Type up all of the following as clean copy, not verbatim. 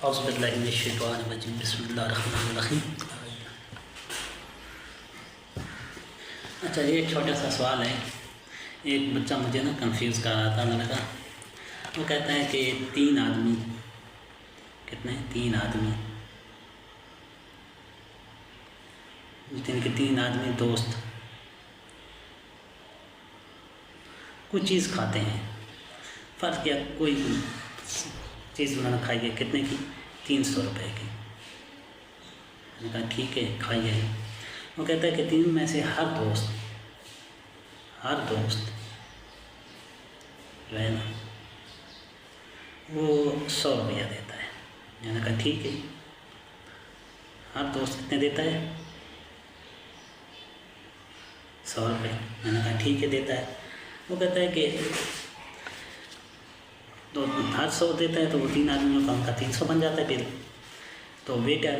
औज़ुबिल्लाहिमिनश्शैतानिर्रजीम बिस्मिल्लाहिर्रहमानिर्रहीम। अच्छा, ये एक छोटा सा सवाल है। एक बच्चा मुझे ना कंफ्यूज कर रहा था। मैंने कहा, वो कहता है कि तीन आदमी, कितने, तीन आदमी, जिनके तीन आदमी दोस्त कुछ चीज़ खाते हैं। फ़र्ज़ किया कोई चीज़ उन्होंने खाई है, कितने की, 300 रुपये की। मैंने कहा ठीक है, खाइए। वो कहता है कि तीन में से हर दोस्त जो है ना, वो 100 रुपया देता है। मैंने कहा ठीक है, हर दोस्त कितने देता है, 100 रुपये। मैंने कहा ठीक है, देता है। वो कहता है कि तो हर 100 देता है तो वो तीन आदमियों का उनका 300 बन जाता है बिल। तो वेटर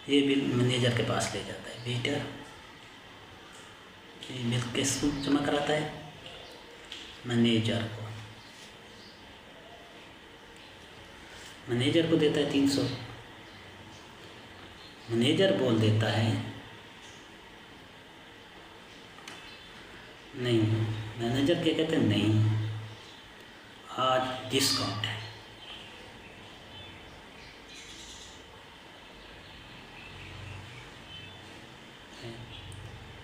ये बिल मैनेजर के पास ले जाता है। वेटर ये बिल किसको जमा कराता है, मैनेजर को। मैनेजर को देता है 300। मैनेजर बोल देता है नहीं, मैनेजर क्या कहते हैं, नहीं आज डिस्काउंट है।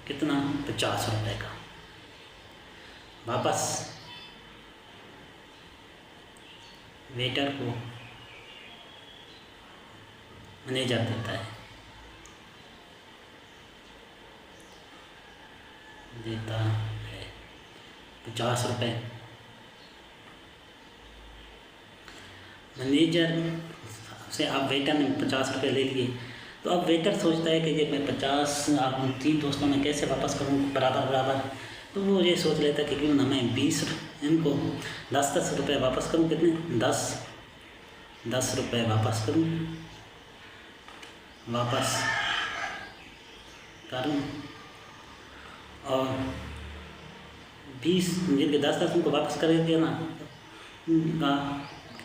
कितना, 50 रुपये का। वापस वेटर को मैनेजर देता है 50 रुपये। मैनेजर से आप वेटर ने 50 रुपये ले लिए, तो अब वेटर सोचता है कि ये मैं 50 आप उन तीन दोस्तों में कैसे वापस करूँ बराबर। तो वो ये सोच लेता है कि क्यों ना मैं 20 इनको 10 रुपये वापस करूँ। कितने, 10 रुपये वापस करूँ, और 20 जिनके 10 उनको वापस करेंगे ना,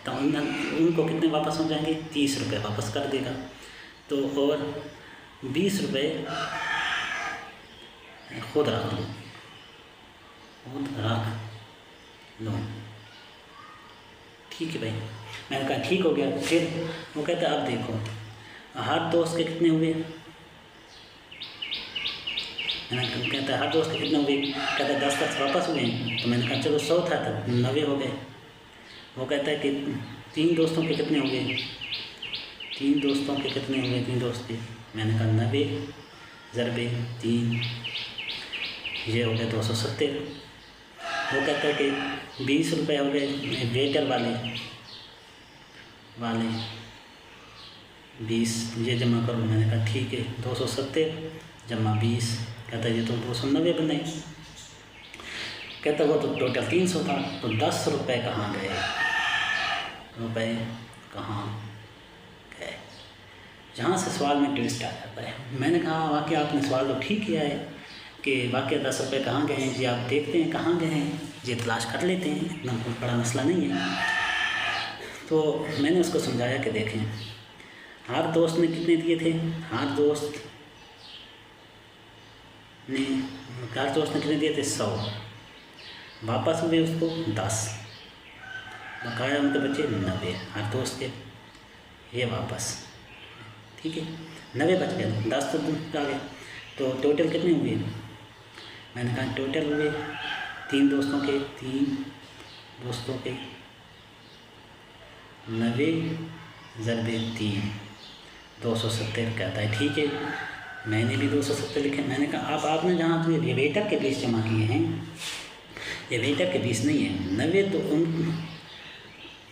तो उनको कितने वापस हो जाएंगे, 30 रुपये वापस कर देगा। तो और 20 रुपये खुद रख लो। ठीक है भाई। मैंने कहा ठीक हो गया। फिर वो कहता है अब देखो हर दोस्त के कितने हुए। मैंने कहता है हर दोस्त के कितने हुए। कहता है 10 वापस हुए। तो मैंने कहा चलो 100 था तब 90 हो गए। वो कहता है कि तीन दोस्तों के कितने हुए, तीन दोस्तों के कितने हुए, तीन दोस्त के। मैंने कहा 90 ज़रबे 3, ये हो गए 270। वो कहता है कि 20 रुपये हो गए वेटर वाले 20 ये जमा करो। मैंने कहा ठीक है, 270 जमा 20, कहता है ये तो 290 बने। कहता वो तो टोटल 300 था। तो 10 रुपये कहाँ गए, जहाँ से सवाल में ट्विस्ट आ जाता है। मैंने कहा वाकई आपने सवाल तो ठीक किया है कि वाकई 10 रुपये कहाँ गए हैं जी, आप देखते हैं कहाँ गए हैं, ये तलाश कर लेते हैं, इतना कोई बड़ा मसला नहीं है। तो मैंने उसको समझाया कि देखें हर दोस्त ने कितने दिए थे, हर दोस्त ने कितने दिए थे, 100। वापस हुए उसको 10, बकाया उनके बच्चे 90 हर दोस्त के, ये वापस। ठीक है, 90 बच गए, 10 तो आ गए। तो टोटल कितने हुए। मैंने कहा टोटल हुए तीन दोस्तों के 90 ज़रबे 3, 270। कहता है ठीक है, मैंने भी 270 लिखे। मैंने कहा अब आपने जहाँ तो ये वेटर के 20 जमा किए हैं, ये वेटर के 20 नहीं है, 90 तो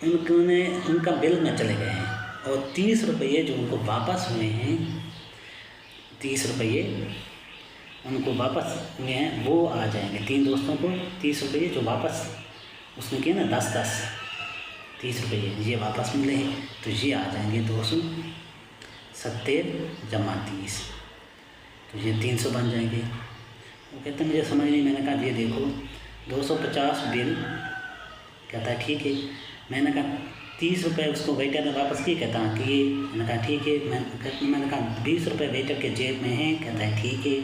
उनका बिल में चले गए हैं। और 30 रुपये जो उनको वापस हुए हैं, 30 रुपये उनको वापस हुए हैं, वो आ जाएंगे तीन दोस्तों को। 30 रुपये जो वापस उसने किया ना, 10 30 रुपये ये वापस मिले हैं, तो ये आ जाएंगे 270 जमा 30, तो ये 300 बन जाएंगे। वो कहते मुझे समझ नहीं। मैंने कहा ये देखो 250 बिल। कहता है ठीक है। मैंने कहा 30 रुपये उसको वेटर ने वापस किए। कहता कि ये, मैंने कहा ठीक है। मैंने कहा 20 रुपये वेटर के जेब में हैं। कहता है ठीक है।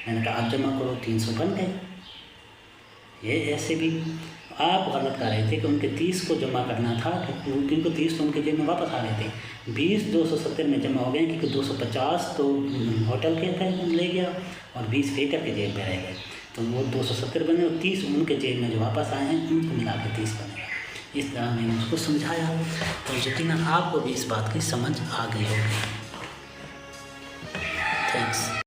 मैंने कहा आप जमा करो, 300 बन गए। ये ऐसे भी आप गलत कर रहे थे कि उनके 30 को जमा करना था, क्योंकि उनको 30 तो उनके जेब में वापस आ रहे थे। 20 270 में जमा हो गए, क्योंकि 250 तो होटल के ले गया और 20 वेटर के जेब में रह गए, तो वो 270 बने और 30 उनके जेब में जो वापस आए हैं उनको मिला के 30 बनेगा। इस तरह मैंने उसको समझाया, तो यकीनन आपको भी इस बात की समझ आ गई होगी। थैंक्स।